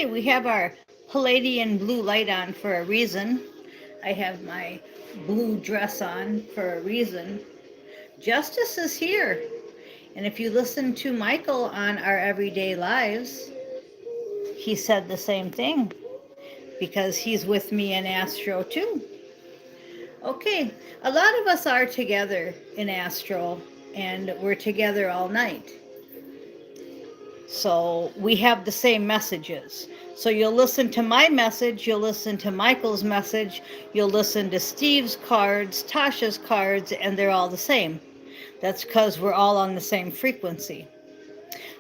Okay, we have our Palladian blue light on for a reason. I have my blue dress on for a reason. Justice is here. And if you listen to Michael on our everyday lives, he said the same thing because he's with me in Astro too. Okay, a lot of us are together in Astro and we're together all night. So we have the same messages. So you'll listen to my message, you'll listen to Michael's message, you'll listen to Steve's cards, Tasha's cards, and they're all the same. That's because we're all on the same frequency.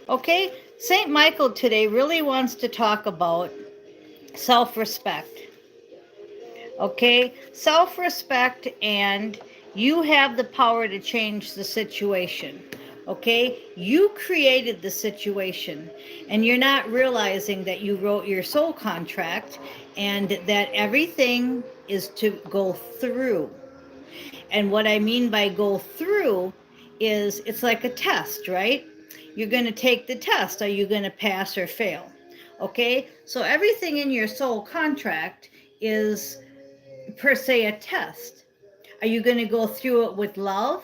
Okay, St. Michael today really wants to talk about self-respect. Okay, self-respect, and you have the power to change the situation. Okay, you created the situation and you're not realizing that you wrote your soul contract and that everything is to go through. And what I mean by go through is it's like a test, right? You're going to take the test. Are you going to pass or fail? Okay, so everything in your soul contract is per se a test. Are you going to go through it with love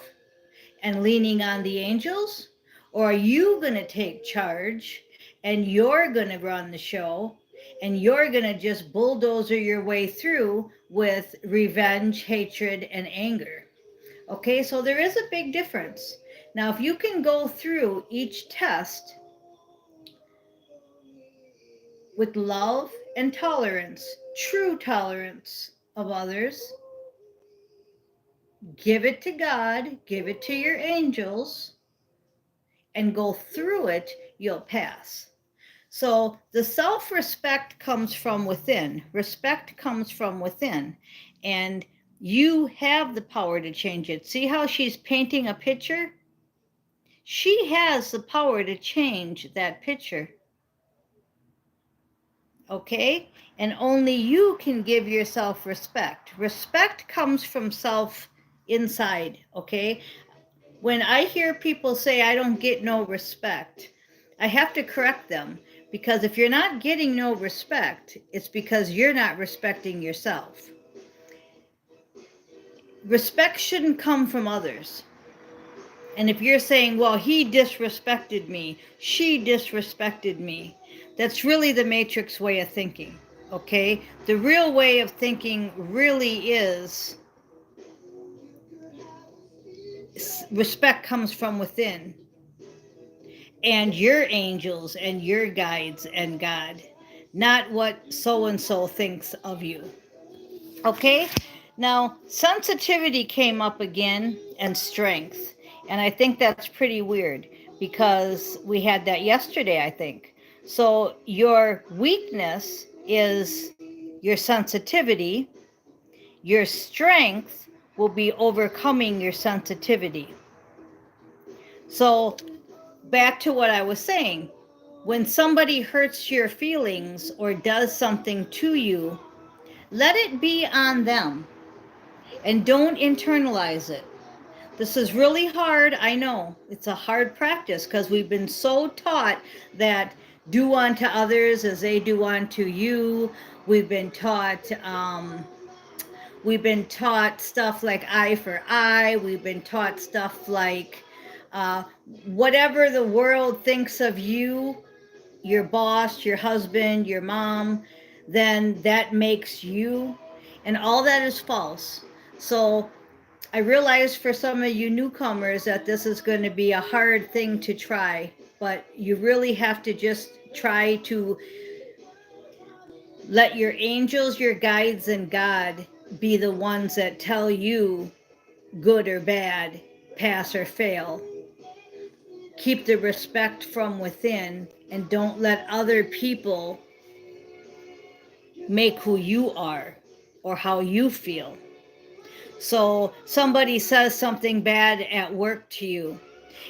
and leaning on the angels? Or are you going to take charge and you're going to run the show and you're going to just bulldozer your way through with revenge, hatred, and anger? Okay, so there is a big difference. Now, if you can go through each test with love and tolerance, true tolerance of others, give it to God, give it to your angels, and go through it, you'll pass. So the self-respect comes from within. Respect comes from within. And you have the power to change it. See how she's painting a picture? She has the power to change that picture. Okay? And only you can give yourself respect. Respect comes from self inside. Okay? When I hear people say, I don't get no respect, I have to correct them, because if you're not getting no respect, it's because you're not respecting yourself. Respect shouldn't come from others. And if you're saying, well, he disrespected me, she disrespected me, that's really the Matrix way of thinking, okay? The real way of thinking really is respect comes from within. And your angels and your guides and God, not what so-and-so thinks of you. Okay? Now, sensitivity came up again and strength. And I think that's pretty weird because we had that yesterday, I think. So your weakness is your sensitivity. Your strength will be overcoming your sensitivity. So back to what I was saying, when somebody hurts your feelings or does something to you, let it be on them and don't internalize it. This is really hard. I know it's a hard practice because we've been so taught that do unto others as they do unto you. We've been taught stuff like eye for eye. We've been taught stuff like uh, whatever the world thinks of you, your boss, your husband, your mom, then that makes you. And all that is false. So I realize for some of you newcomers that this is going to be a hard thing to try, but you really have to just try to let your angels, your guides, and God be the ones that tell you good or bad, pass or fail. Keep the respect from within and don't let other people make who you are or how you feel. So somebody says something bad at work to you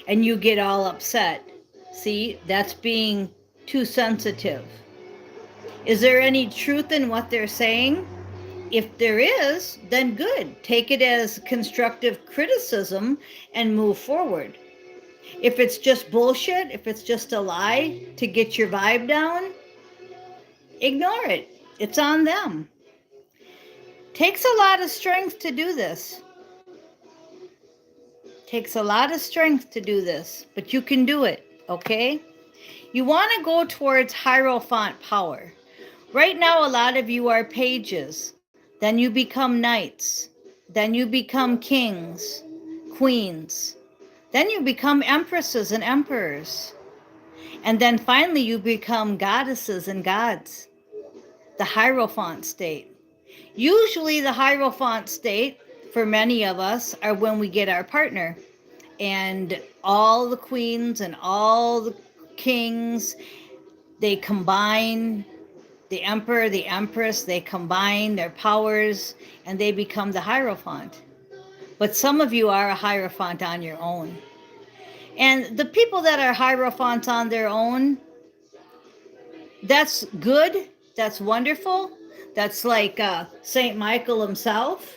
and you get all upset. See, that's being too sensitive. Is there any truth in what they're saying? If there is, then good. Take it as constructive criticism and move forward. If it's just bullshit, if it's just a lie to get your vibe down, Ignore it. It's on them. Takes a lot of strength to do this. Takes a lot of strength to do this, but you can do it, okay? You want to go towards Hierophant power. Right now, a lot of you are pages. Then you become knights. Then you become kings, queens. Then you become empresses and emperors. And then finally, you become goddesses and gods. The Hierophant state. Usually, the Hierophant state, for many of us, are when we get our partner. And all the queens and all the kings, they combine, the emperor, the empress, they combine their powers and they become the Hierophant. But some of you are a Hierophant on your own. And the people that are Hierophants on their own, that's good. That's wonderful. That's like St. Michael himself.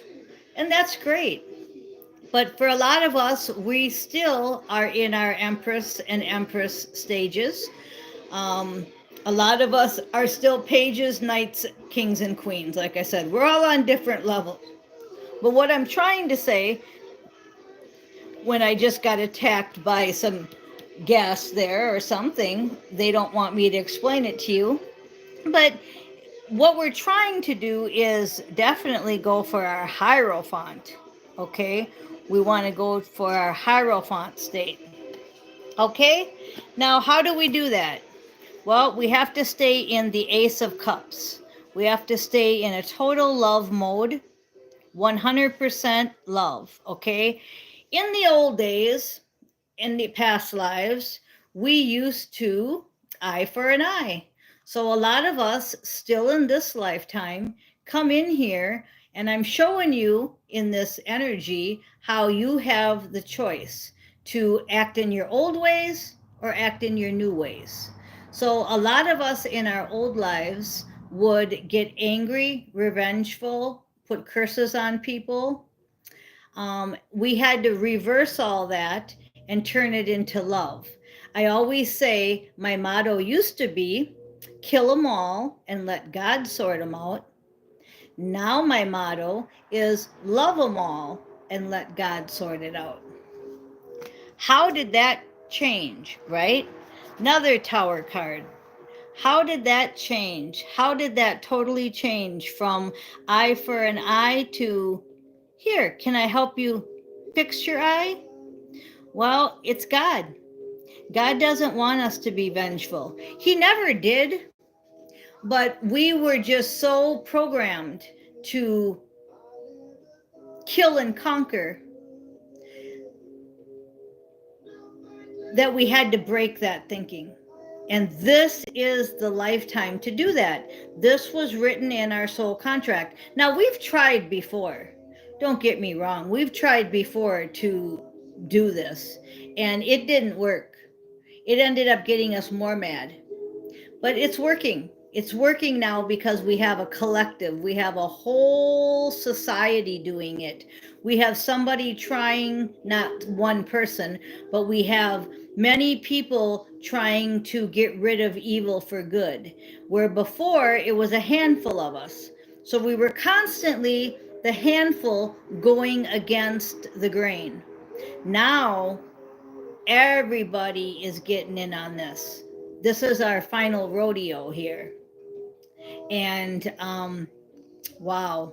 And that's great. But for a lot of us, we still are in our Empress and Empress stages. A lot of us are still pages, knights, kings, and queens. Like I said, we're all on different levels. But what I'm trying to say, when I just got attacked by some guests there or something, they don't want me to explain it to you. But what we're trying to do is definitely go for our Hierophant, okay? We want to go for our Hierophant state, okay? Now, how do we do that? Well, we have to stay in the Ace of Cups. We have to stay in a total love mode, 100% love, okay? In the old days, in the past lives, we used to eye for an eye. So a lot of us still in this lifetime come in here, and I'm showing you in this energy how you have the choice to act in your old ways or act in your new ways. So a lot of us in our old lives would get angry, revengeful, put curses on people. We had to reverse all that and turn it into love. I always say my motto used to be, kill them all and let God sort them out. Now my motto is love them all and let God sort it out. How did that change, right? Another Tower card. How did that change? How did that totally change from eye for an eye to, here, can I help you fix your eye? Well, it's God. God doesn't want us to be vengeful. He never did. But we were just so programmed to kill and conquer that we had to break that thinking. And this is the lifetime to do that. This was written in our soul contract. Now, we've tried before. Don't get me wrong. We've tried before to do this, and it didn't work. It ended up getting us more mad. But it's working. It's working now because we have a collective. We have a whole society doing it. We have somebody trying, not one person, but we have many people trying to get rid of evil for good, where before it was a handful of us. So we were constantly the handful going against the grain. Now everybody is getting in on this. This is our final rodeo here. And wow,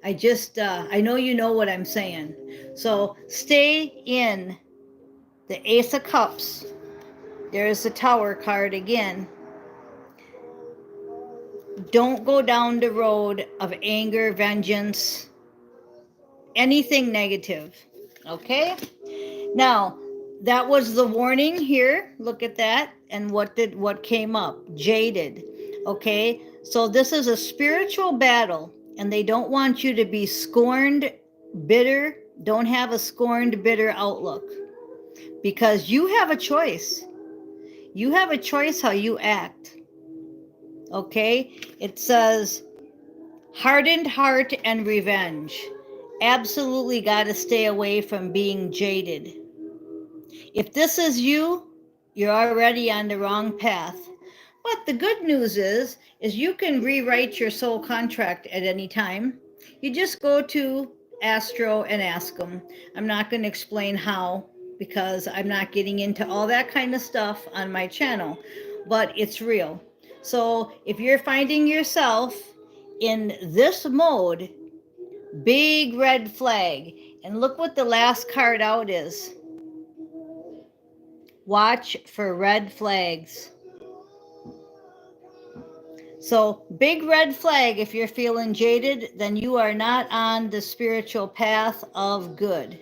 I know you know what I'm saying. So stay in the Ace of Cups. There's the Tower card again. Don't go down the road of anger, vengeance, anything negative. Okay? Now, that was the warning here. Look at that. And what came up? Jaded. Okay? So this is a spiritual battle, and they don't want you to be scorned, bitter. Don't have a scorned, bitter outlook, because you have a choice. You have a choice how you act. Okay? It says hardened heart and revenge. Absolutely got to stay away from being jaded. If this is you, you're already on the wrong path. But the good news is you can rewrite your soul contract at any time. You just go to Astro and ask them. I'm not going to explain how, because I'm not getting into all that kind of stuff on my channel, but it's real. So if you're finding yourself in this mode, big red flag, and look what the last card out is. Watch for red flags. So, big red flag, if you're feeling jaded, then you are not on the spiritual path of good.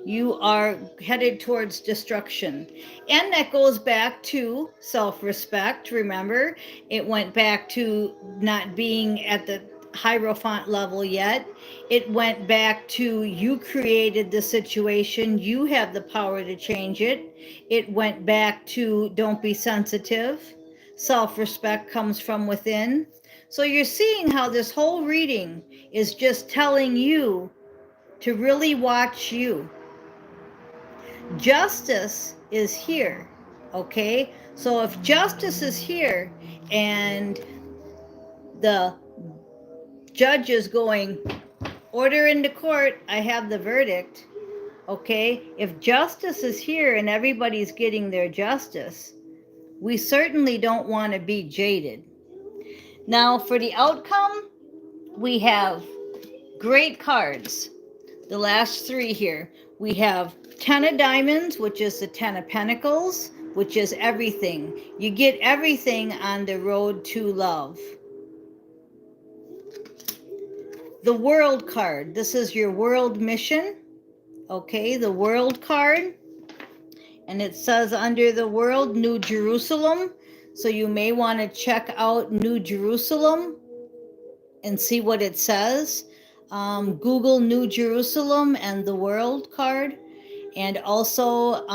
You are headed towards destruction. And that goes back to self-respect. Remember, it went back to not being at the Hierophant level yet. It went back to you created the situation. You have the power to change it. It went back to don't be sensitive. Self-respect comes from within. So you're seeing how this whole reading is just telling you to really watch you. Justice is here, okay? So if justice is here and the judge is going, order into court, I have the verdict, okay? If justice is here and everybody's getting their justice, we certainly don't want to be jaded. Now, for the outcome, we have great cards. The last three here. We have 10 of diamonds, which is the 10 of pentacles, which is everything. You get everything on the road to love. The world card. This is your world mission. Okay, the world card. And it says under the world, New Jerusalem. So you may want to check out New Jerusalem and see what it says. Google New Jerusalem and the world card. And also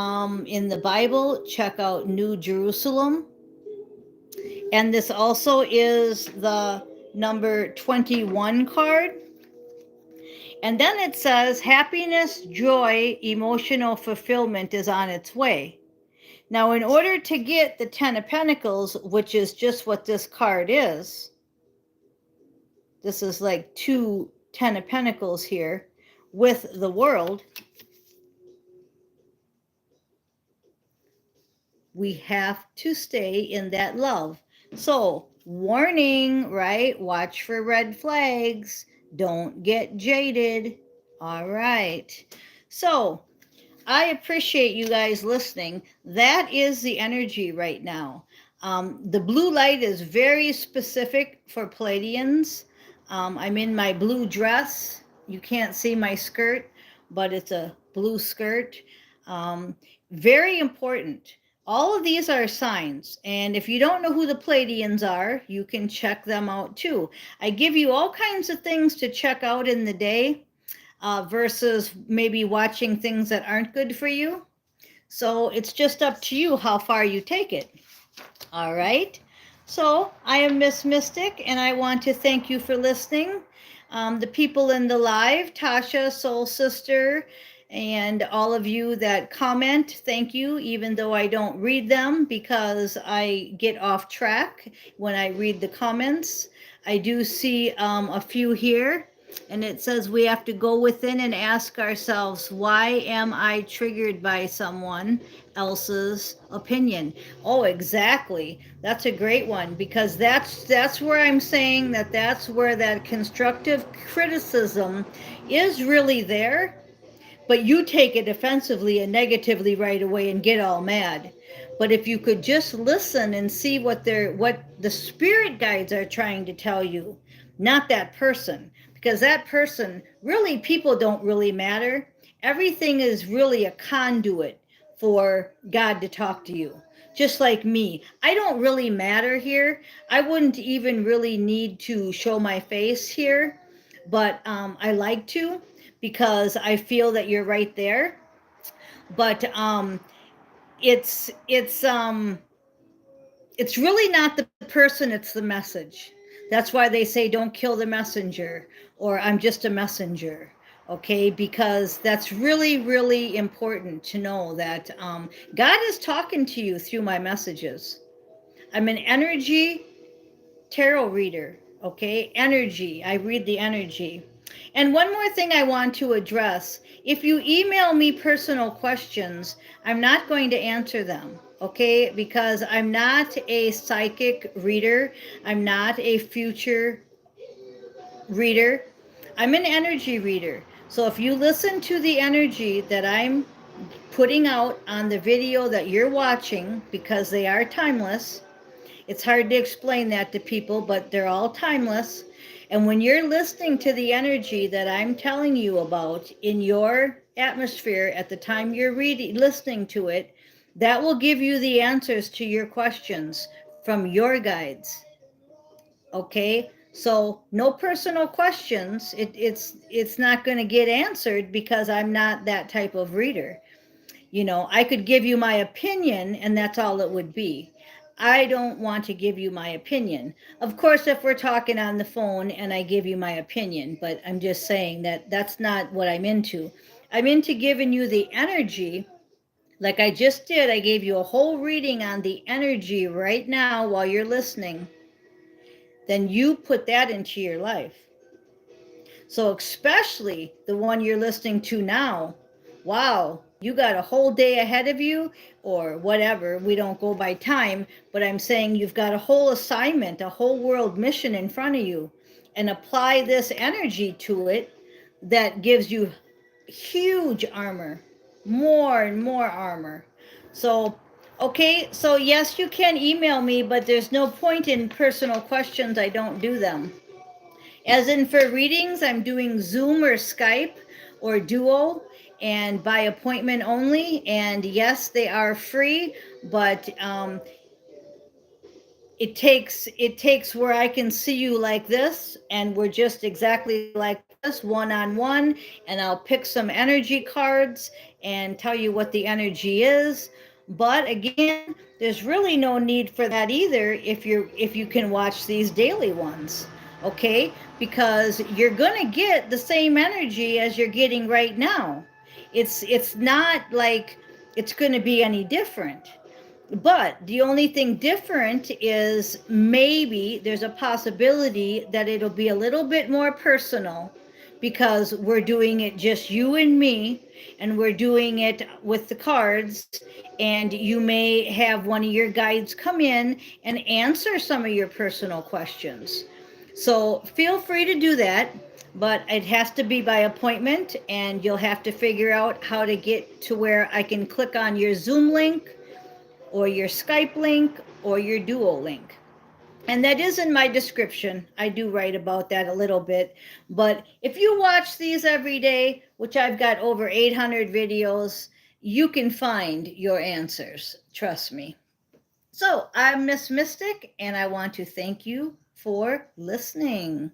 in the Bible, check out New Jerusalem. And this also is the number 21 card. And then it says happiness, joy, emotional fulfillment is on its way. Now, in order to get the 10 of Pentacles, which is just what this card is, this is like 2 10 of Pentacles here with the world, we have to stay in that love. So, warning, right? Watch for red flags. Don't get jaded. All right. So, I appreciate you guys listening. That is the energy right now. The blue light is very specific for Pleiadians. I'm in my blue dress. You can't see my skirt, but it's a blue skirt. Very important. All of these are signs. And if you don't know who the Pleiadians are, you can check them out too. I give you all kinds of things to check out in the day. Versus maybe watching things that aren't good for you. So it's just up to you how far you take it. All right. So I am Miss Mystic, and I want to thank you for listening. The people in the live, Tasha, Soul Sister, and all of you that comment, thank you, even though I don't read them because I get off track when I read the comments. I do see a few here. And it says we have to go within and ask ourselves, why am I triggered by someone else's opinion? Oh, exactly. That's a great one, because that's where I'm saying that's where that constructive criticism is really there, but you take it offensively and negatively right away and get all mad. But if you could just listen and see what the spirit guides are trying to tell you, not that person. Because that person, really, people don't really matter. Everything is really a conduit for God to talk to you. Just like me. I don't really matter here. I wouldn't even really need to show my face here. But I like to, because I feel that you're right there. But it's really not the person, it's the message. That's why they say don't kill the messenger, or I'm just a messenger, okay? Because that's really, really important to know that God is talking to you through my messages. I'm an energy tarot reader, okay? Energy. I read the energy. And one more thing I want to address. If you email me personal questions, I'm not going to answer them, okay? Because I'm not a psychic reader. I'm not a future reader. I'm an energy reader. So if you listen to the energy that I'm putting out on the video that you're watching, because they are timeless, it's hard to explain that to people, but they're all timeless. And when you're listening to the energy that I'm telling you about in your atmosphere at the time you're listening to it, that will give you the answers to your questions from your guides. Okay? So no personal questions. It's not going to get answered because I'm not that type of reader. You know, I could give you my opinion and that's all it would be. I don't want to give you my opinion. Of course, if we're talking on the phone and I give you my opinion, but I'm just saying that that's not what I'm into. I'm into giving you the energy. Like I just did, I gave you a whole reading on the energy right now while you're listening. Then you put that into your life. So especially the one you're listening to now, wow, you got a whole day ahead of you or whatever. We don't go by time, but I'm saying you've got a whole assignment, a whole world mission in front of you, and apply this energy to it that gives you huge armor, more and more armor. So, okay, so yes, you can email me, but there's no point in personal questions. I don't do them. As in for readings, I'm doing Zoom or Skype or Duo and by appointment only. And yes, they are free, but it takes where I can see you like this, and we're just exactly like this, one-on-one, and I'll pick some energy cards and tell you what the energy is. But again, there's really no need for that either if you can watch these daily ones, okay? Because you're gonna get the same energy as you're getting right now. It's not like it's gonna be any different. But the only thing different is maybe there's a possibility that it'll be a little bit more personal because we're doing it just you and me, and we're doing it with the cards, and you may have one of your guides come in and answer some of your personal questions. So feel free to do that, but it has to be by appointment, and you'll have to figure out how to get to where I can click on your Zoom link or your Skype link or your Duo link. And that is in my description. I do write about that a little bit. But if you watch these every day, which I've got over 800 videos, you can find your answers. Trust me. So I'm Miss Mystic, and I want to thank you for listening.